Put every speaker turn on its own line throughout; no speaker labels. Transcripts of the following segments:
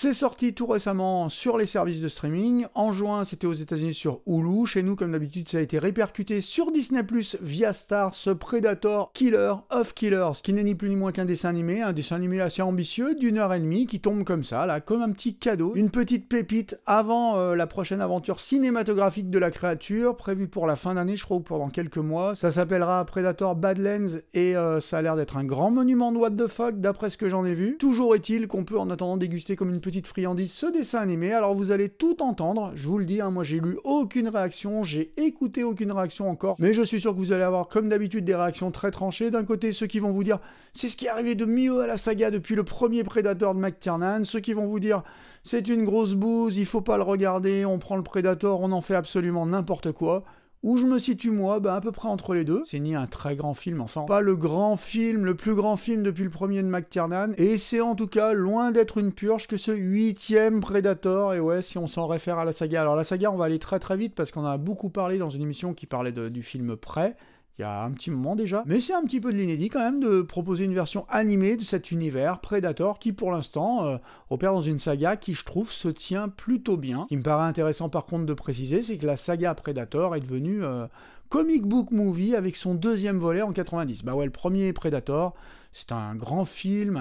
C'est sorti tout récemment sur les services de streaming. En juin, c'était aux États-Unis sur Hulu. Chez nous, comme d'habitude, ça a été répercuté sur Disney+ via Starz, Predator Killer of Killers, qui n'est ni plus ni moins qu'un dessin animé assez ambitieux d'1h30 qui tombe comme ça, là, comme un petit cadeau, une petite pépite avant la prochaine aventure cinématographique de la créature, prévue pour la fin d'année, je crois, ou pour dans quelques mois. Ça s'appellera Predator Badlands et ça a l'air d'être un grand monument de what the fuck, d'après ce que j'en ai vu. Toujours est-il qu'on peut en attendant déguster comme une petite friandise ce dessin animé. Alors vous allez tout entendre, je vous le dis, hein, moi j'ai lu aucune réaction, j'ai écouté aucune réaction encore, mais je suis sûr que vous allez avoir comme d'habitude des réactions très tranchées. D'un côté, ceux qui vont vous dire c'est ce qui est arrivé de mieux à la saga depuis le premier Predator de McTiernan, ceux qui vont vous dire c'est une grosse bouse, il faut pas le regarder, on prend le Predator, on en fait absolument n'importe quoi. Où je me situe moi, à peu près entre les deux. C'est ni un très grand film, enfin pas le grand film, le plus grand film depuis le premier de McTiernan, et c'est en tout cas loin d'être une purge que ce 8e Predator, et ouais, si on s'en réfère à la saga. Alors la saga, on va aller très très vite parce qu'on en a beaucoup parlé dans une émission qui parlait du film Prêt, il y a un petit moment déjà, mais c'est un petit peu de l'inédit quand même de proposer une version animée de cet univers Predator qui pour l'instant opère dans une saga qui je trouve se tient plutôt bien. Ce qui me paraît intéressant par contre de préciser, c'est que la saga Predator est devenue comic book movie avec son deuxième volet en 90. Bah ouais, le premier Predator, c'est un grand film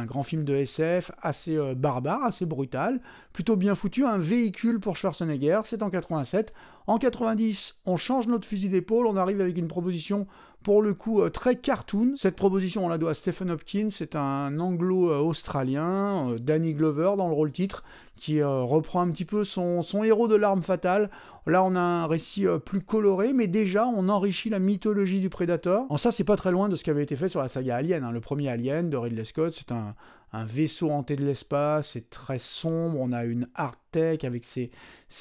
de SF assez barbare, assez brutal, plutôt bien foutu, un véhicule pour Schwarzenegger, c'est en 87. En 90, on change notre fusil d'épaule, on arrive avec une proposition pour le coup très cartoon. Cette proposition, on la doit à Stephen Hopkins, c'est un anglo-australien, Danny Glover dans le rôle titre, qui reprend un petit peu son héros de l'arme fatale. Là, on a un récit plus coloré, mais déjà, on enrichit la mythologie du Predator. En ça, c'est pas très loin de ce qui avait été fait sur la saga Alien, hein. Le premier Alien de Ridley Scott, c'est un vaisseau hanté de l'espace, c'est très sombre, on a une hard tech avec ces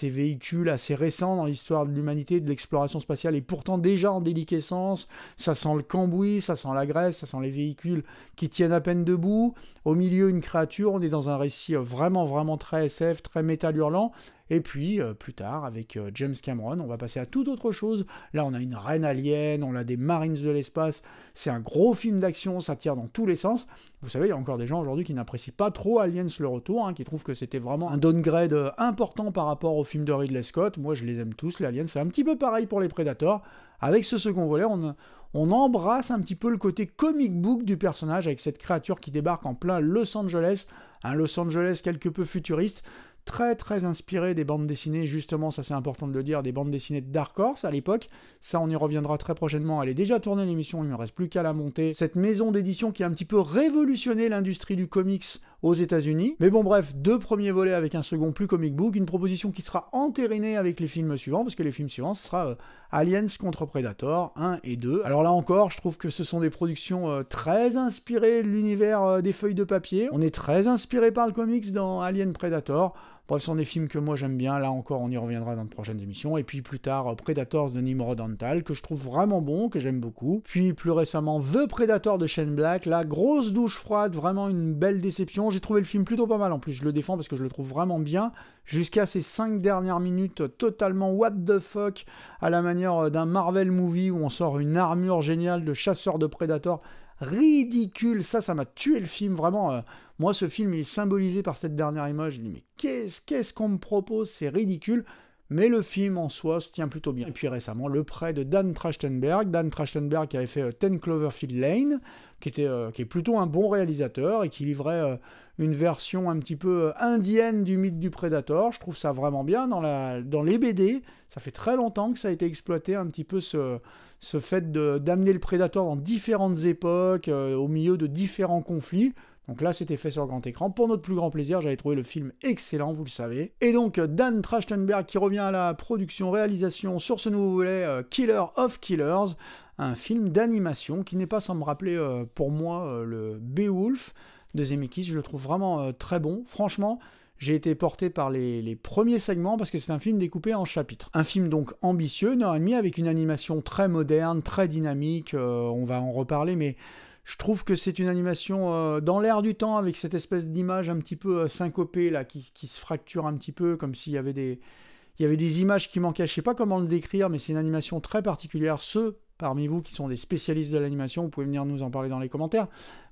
véhicules assez récents dans l'histoire de l'humanité, de l'exploration spatiale, et pourtant déjà en déliquescence, ça sent le cambouis, ça sent la graisse, ça sent les véhicules qui tiennent à peine debout, au milieu une créature, on est dans un récit vraiment très SF, très métal hurlant. Et puis, plus tard, avec James Cameron, on va passer à toute autre chose. Là, on a une reine alien, on a des Marines de l'espace. C'est un gros film d'action, ça tire dans tous les sens. Vous savez, il y a encore des gens aujourd'hui qui n'apprécient pas trop Aliens le Retour, hein, qui trouvent que c'était vraiment un downgrade important par rapport au film de Ridley Scott. Moi, je les aime tous, les Aliens. C'est un petit peu pareil pour les Predators. Avec ce second volet, on embrasse un petit peu le côté comic book du personnage avec cette créature qui débarque en plein Los Angeles. Un Los Angeles quelque peu futuriste. Très inspiré des bandes dessinées, justement, ça c'est important de le dire, des bandes dessinées de Dark Horse à l'époque. Ça, on y reviendra très prochainement. Elle est déjà tournée l'émission, il ne me reste plus qu'à la monter. Cette maison d'édition qui a un petit peu révolutionné l'industrie du comics aux États-Unis. Mais bon, bref, 2 premiers volets avec un second plus comic book, une proposition qui sera entérinée avec les films suivants, parce que les films suivants, ce sera Aliens contre Predator 1 et 2. Alors là encore, je trouve que ce sont des productions très inspirées de l'univers des feuilles de papier. On est très inspiré par le comics dans Alien Predator. Bref, ce sont des films que moi j'aime bien, là encore on y reviendra dans de prochaines émissions, et puis plus tard Predators de Nimrod Antal, que je trouve vraiment bon, que j'aime beaucoup, puis plus récemment The Predator de Shane Black, la grosse douche froide, vraiment une belle déception, j'ai trouvé le film plutôt pas mal, en plus je le défends parce que je le trouve vraiment bien, jusqu'à ces 5 dernières minutes totalement what the fuck, à la manière d'un Marvel movie où on sort une armure géniale de chasseur de Predator, ridicule, ça m'a tué le film, vraiment. Moi, ce film, il est symbolisé par cette dernière image. Je me dis, mais qu'est-ce qu'on me propose? C'est ridicule. Mais le film en soi se tient plutôt bien. Et puis récemment, Le Prêt de Dan Trachtenberg. Dan Trachtenberg qui avait fait 10 Cloverfield Lane, qui est plutôt un bon réalisateur et qui livrait une version un petit peu indienne du mythe du Predator. Je trouve ça vraiment bien dans les BD. Ça fait très longtemps que ça a été exploité un petit peu ce fait d'amener le Predator dans différentes époques, au milieu de différents conflits. Donc là, c'était fait sur grand écran. Pour notre plus grand plaisir, j'avais trouvé le film excellent, vous le savez. Et donc, Dan Trachtenberg qui revient à la production-réalisation sur ce nouveau volet Killer of Killers, un film d'animation qui n'est pas sans me rappeler, pour moi, le Beowulf de Zemeckis. Je le trouve vraiment très bon. Franchement, j'ai été porté par les premiers segments parce que c'est un film découpé en chapitres. Un film donc ambitieux, 1h30, avec une animation très moderne, très dynamique. On va en reparler, mais je trouve que c'est une animation dans l'air du temps, avec cette espèce d'image un petit peu syncopée, là, qui se fracture un petit peu, comme s'il y avait des images qui manquaient. Je sais pas comment le décrire, mais c'est une animation très particulière. Ce parmi vous qui sont des spécialistes de l'animation, vous pouvez venir nous en parler dans les commentaires.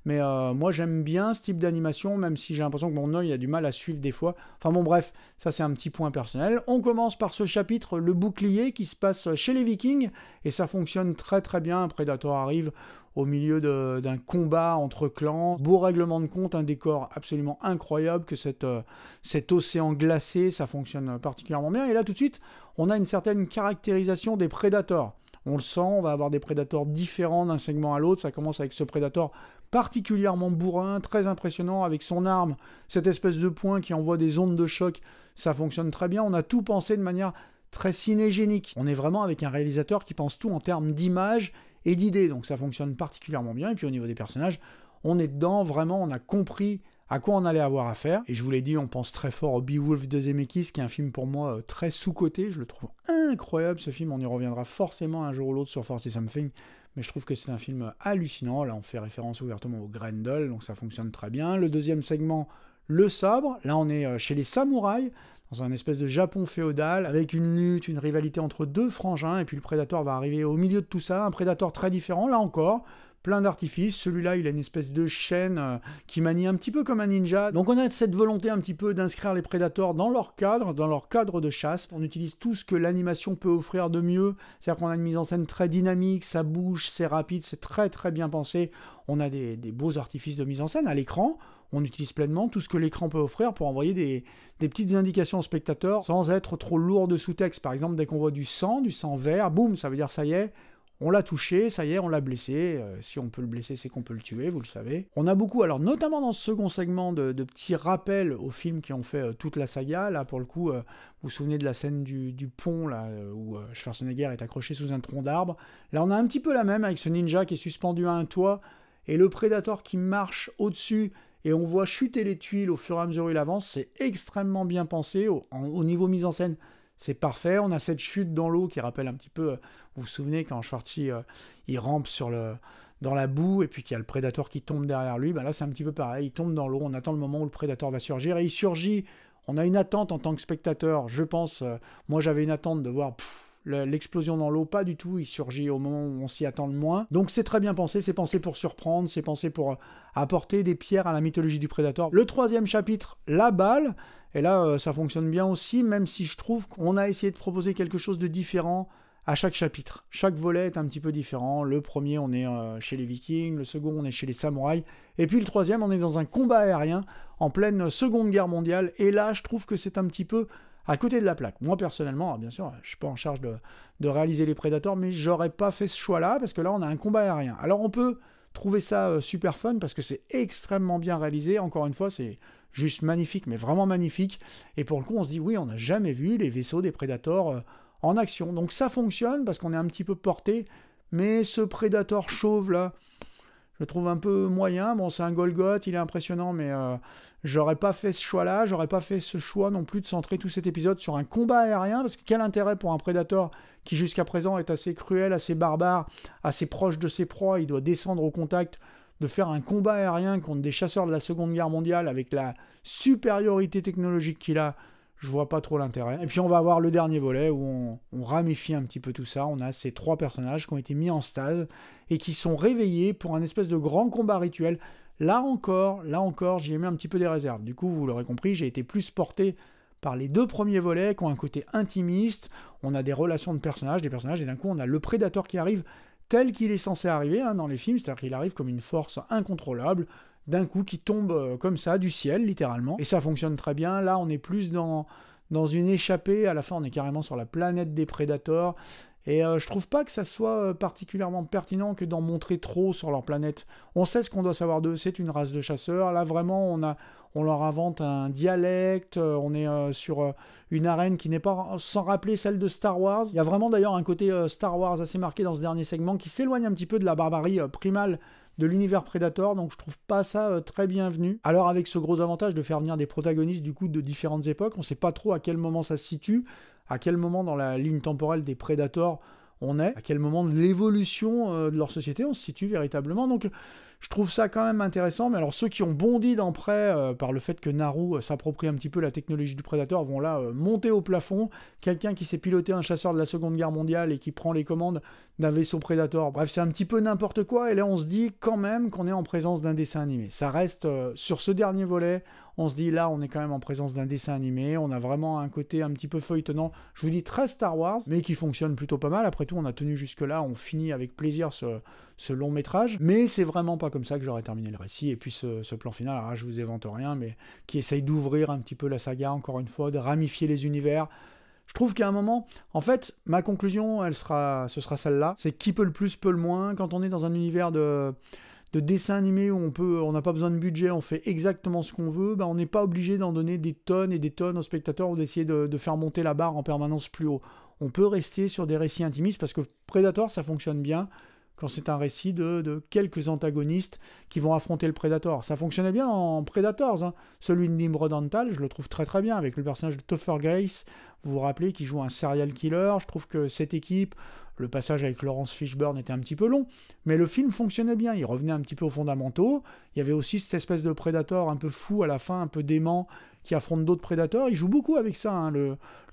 Mais moi j'aime bien ce type d'animation, même si j'ai l'impression que mon œil a du mal à suivre des fois. Enfin bon bref, ça c'est un petit point personnel. On commence par ce chapitre, le bouclier, qui se passe chez les Vikings, et ça fonctionne très très bien. Un Predator arrive au milieu d'un combat entre clans, beau règlement de compte, un décor absolument incroyable, que cet océan glacé, ça fonctionne particulièrement bien. Et là tout de suite, on a une certaine caractérisation des Predators. On le sent, on va avoir des Predators différents d'un segment à l'autre. Ça commence avec ce Predator particulièrement bourrin, très impressionnant, avec son arme, cette espèce de poing qui envoie des ondes de choc, ça fonctionne très bien. On a tout pensé de manière très cinégénique. On est vraiment avec un réalisateur qui pense tout en termes d'image et d'idées, donc ça fonctionne particulièrement bien. Et puis au niveau des personnages, on est dedans, vraiment, on a compris à quoi on allait avoir affaire. Et je vous l'ai dit, on pense très fort au Beowulf de Zemeckis, qui est un film pour moi très sous-coté. Je le trouve incroyable ce film, on y reviendra forcément un jour ou l'autre sur 40 Something. Mais je trouve que c'est un film hallucinant. Là, on fait référence ouvertement au Grendel, donc ça fonctionne très bien. Le deuxième segment, le sabre. Là, on est chez les samouraïs, dans un espèce de Japon féodal, avec une lutte, une rivalité entre deux frangins. Et puis le Predator va arriver au milieu de tout ça. Un Predator très différent, là encore. Plein d'artifices. Celui-là, il a une espèce de chaîne qui manie un petit peu comme un ninja. Donc on a cette volonté un petit peu d'inscrire les Predators dans leur cadre de chasse. On utilise tout ce que l'animation peut offrir de mieux. C'est-à-dire qu'on a une mise en scène très dynamique, ça bouge, c'est rapide, c'est très très bien pensé. On a des beaux artifices de mise en scène à l'écran. On utilise pleinement tout ce que l'écran peut offrir pour envoyer des petites indications au spectateur sans être trop lourd de sous-texte. Par exemple, dès qu'on voit du sang vert, boum, ça veut dire ça y est, on l'a touché, ça y est, on l'a blessé. Si on peut le blesser, c'est qu'on peut le tuer, vous le savez. On a beaucoup, alors notamment dans ce second segment, de petits rappels aux films qui ont fait toute la saga. Là, pour le coup, vous vous souvenez de la scène du pont, là, où Schwarzenegger est accroché sous un tronc d'arbre. Là, on a un petit peu la même, avec ce ninja qui est suspendu à un toit, et le Predator qui marche au-dessus, et on voit chuter les tuiles au fur et à mesure où il avance. C'est extrêmement bien pensé, au niveau mise en scène. C'est parfait, on a cette chute dans l'eau qui rappelle un petit peu, vous vous souvenez quand Schwarzenegger il rampe dans la boue et puis qu'il y a le Predator qui tombe derrière lui, ben là c'est un petit peu pareil, il tombe dans l'eau, on attend le moment où le Predator va surgir et il surgit, on a une attente en tant que spectateur, je pense, moi j'avais une attente de voir l'explosion dans l'eau, pas du tout, il surgit au moment où on s'y attend le moins, donc c'est très bien pensé, c'est pensé pour surprendre, c'est pensé pour apporter des pierres à la mythologie du Predator. Le troisième chapitre, la balle. Et là, ça fonctionne bien aussi, même si je trouve qu'on a essayé de proposer quelque chose de différent à chaque chapitre. Chaque volet est un petit peu différent. Le premier, on est chez les Vikings. Le second, on est chez les samouraïs. Et puis le troisième, on est dans un combat aérien en pleine Seconde Guerre mondiale. Et là, je trouve que c'est un petit peu à côté de la plaque. Moi, personnellement, bien sûr, je ne suis pas en charge de réaliser les Predators, mais j'aurais pas fait ce choix-là, parce que là, on a un combat aérien. Alors, on peut trouver ça super fun, parce que c'est extrêmement bien réalisé. Encore une fois, c'est juste magnifique, mais vraiment magnifique. Et pour le coup, on se dit, oui, on n'a jamais vu les vaisseaux des Predators en action. Donc ça fonctionne, parce qu'on est un petit peu porté, mais ce Predator chauve, là, je le trouve un peu moyen. Bon, c'est un Golgoth, il est impressionnant, mais j'aurais pas fait ce choix-là. J'aurais pas fait ce choix non plus de centrer tout cet épisode sur un combat aérien, parce que quel intérêt pour un Predator qui jusqu'à présent est assez cruel, assez barbare, assez proche de ses proies, il doit descendre au contact, de faire un combat aérien contre des chasseurs de la Seconde Guerre mondiale avec la supériorité technologique qu'il a, je vois pas trop l'intérêt. Et puis on va avoir le dernier volet où on ramifie un petit peu tout ça. On a ces trois personnages qui ont été mis en stase et qui sont réveillés pour un espèce de grand combat rituel. Là encore, j'y ai mis un petit peu des réserves. Du coup, vous l'aurez compris, j'ai été plus porté par les deux premiers volets qui ont un côté intimiste. On a des relations de personnages, et d'un coup on a le Predator qui arrive tel qu'il est censé arriver dans les films, c'est-à-dire qu'il arrive comme une force incontrôlable, d'un coup qui tombe comme ça du ciel, littéralement, et ça fonctionne très bien. Là, on est plus dans une échappée, à la fin on est carrément sur la planète des Predators, et je trouve pas que ça soit particulièrement pertinent que d'en montrer trop sur leur planète. On sait ce qu'on doit savoir d'eux, c'est une race de chasseurs. Là vraiment on leur invente un dialecte, on est sur une arène qui n'est pas sans rappeler celle de Star Wars. Il y a vraiment d'ailleurs un côté Star Wars assez marqué dans ce dernier segment qui s'éloigne un petit peu de la barbarie primale de l'univers Predator, donc je trouve pas ça très bienvenu. Alors avec ce gros avantage de faire venir des protagonistes du coup de différentes époques, on sait pas trop à quel moment ça se situe, à quel moment dans la ligne temporelle des Predators on est, à quel moment de l'évolution de leur société on se situe véritablement. Donc Je trouve ça quand même intéressant, mais alors ceux qui ont bondi d'emprès par le fait que Naru s'approprie un petit peu la technologie du Predator vont là monter au plafond. Quelqu'un qui s'est piloté un chasseur de la Seconde Guerre mondiale et qui prend les commandes d'un vaisseau Predator. Bref, c'est un petit peu n'importe quoi, et là on se dit quand même qu'on est en présence d'un dessin animé. Ça reste, sur ce dernier volet, on se dit là on est quand même en présence d'un dessin animé, on a vraiment un côté un petit peu feuilletonnant, je vous dis très Star Wars, mais qui fonctionne plutôt pas mal. Après tout, on a tenu jusque-là, on finit avec plaisir ce long métrage, mais c'est vraiment pas comme ça que j'aurais terminé le récit. Et puis ce plan final, alors là, je vous évente rien, mais qui essaye d'ouvrir un petit peu la saga, encore une fois, de ramifier les univers. Je trouve qu'à un moment, en fait, ma conclusion, ce sera celle-là, c'est qui peut le plus, peut le moins. Quand on est dans un univers de dessin animé où on n'a pas besoin de budget, on fait exactement ce qu'on veut, on n'est pas obligé d'en donner des tonnes et des tonnes aux spectateurs ou d'essayer de faire monter la barre en permanence plus haut. On peut rester sur des récits intimistes, parce que Predator, ça fonctionne bien quand c'est un récit de quelques antagonistes qui vont affronter le Predator. Ça fonctionnait bien en Predators, hein. Celui de Nimrod Antal, je le trouve très très bien, avec le personnage de Topher Grace, vous vous rappelez, qui joue un serial killer. Je trouve que cette équipe, le passage avec Laurence Fishburne était un petit peu long, mais le film fonctionnait bien, il revenait un petit peu aux fondamentaux. Il y avait aussi cette espèce de Predator un peu fou à la fin, un peu dément, qui affronte d'autres prédateurs. Il joue beaucoup avec ça, hein.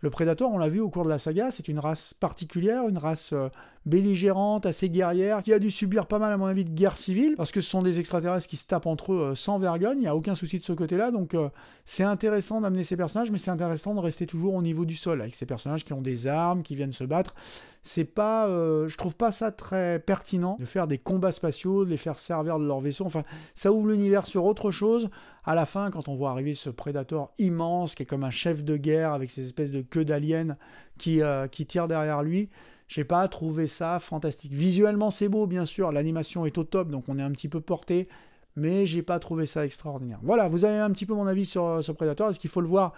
Le Predator, on l'a vu au cours de la saga, c'est une race particulière, une race belligérante, assez guerrière, qui a dû subir pas mal, à mon avis, de guerre civile, parce que ce sont des extraterrestres qui se tapent entre eux sans vergogne, il n'y a aucun souci de ce côté-là, donc c'est intéressant d'amener ces personnages, mais c'est intéressant de rester toujours au niveau du sol, avec ces personnages qui ont des armes, qui viennent se battre. C'est pas, je trouve pas ça très pertinent de faire des combats spatiaux, de les faire servir de leur vaisseau. Enfin, ça ouvre l'univers sur autre chose. À la fin, quand on voit arriver ce Predator immense, qui est comme un chef de guerre, avec ces espèces de queues d'aliens qui tirent derrière lui, j'ai pas trouvé ça fantastique. Visuellement, c'est beau, bien sûr, l'animation est au top, donc on est un petit peu porté, mais j'ai pas trouvé ça extraordinaire. Voilà, vous avez un petit peu mon avis sur ce Predator. Est-ce qu'il faut le voir ?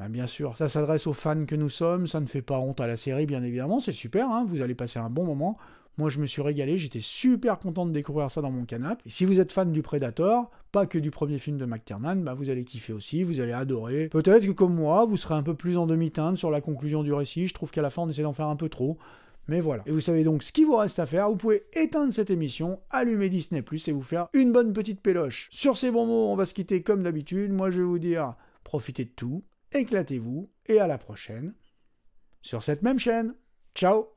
Bien sûr, ça s'adresse aux fans que nous sommes, ça ne fait pas honte à la série, bien évidemment, c'est super, hein, vous allez passer un bon moment. Moi, je me suis régalé, j'étais super content de découvrir ça dans mon canapé. Et si vous êtes fan du Predator, pas que du premier film de McTiernan, vous allez kiffer aussi, vous allez adorer. Peut-être que comme moi, vous serez un peu plus en demi-teinte sur la conclusion du récit, je trouve qu'à la fin, on essaie d'en faire un peu trop. Mais voilà. Et vous savez donc ce qu'il vous reste à faire, vous pouvez éteindre cette émission, allumer Disney+, et vous faire une bonne petite péloche. Sur ces bons mots, on va se quitter comme d'habitude. Moi, je vais vous dire, profitez de tout, éclatez-vous, et à la prochaine, sur cette même chaîne. Ciao!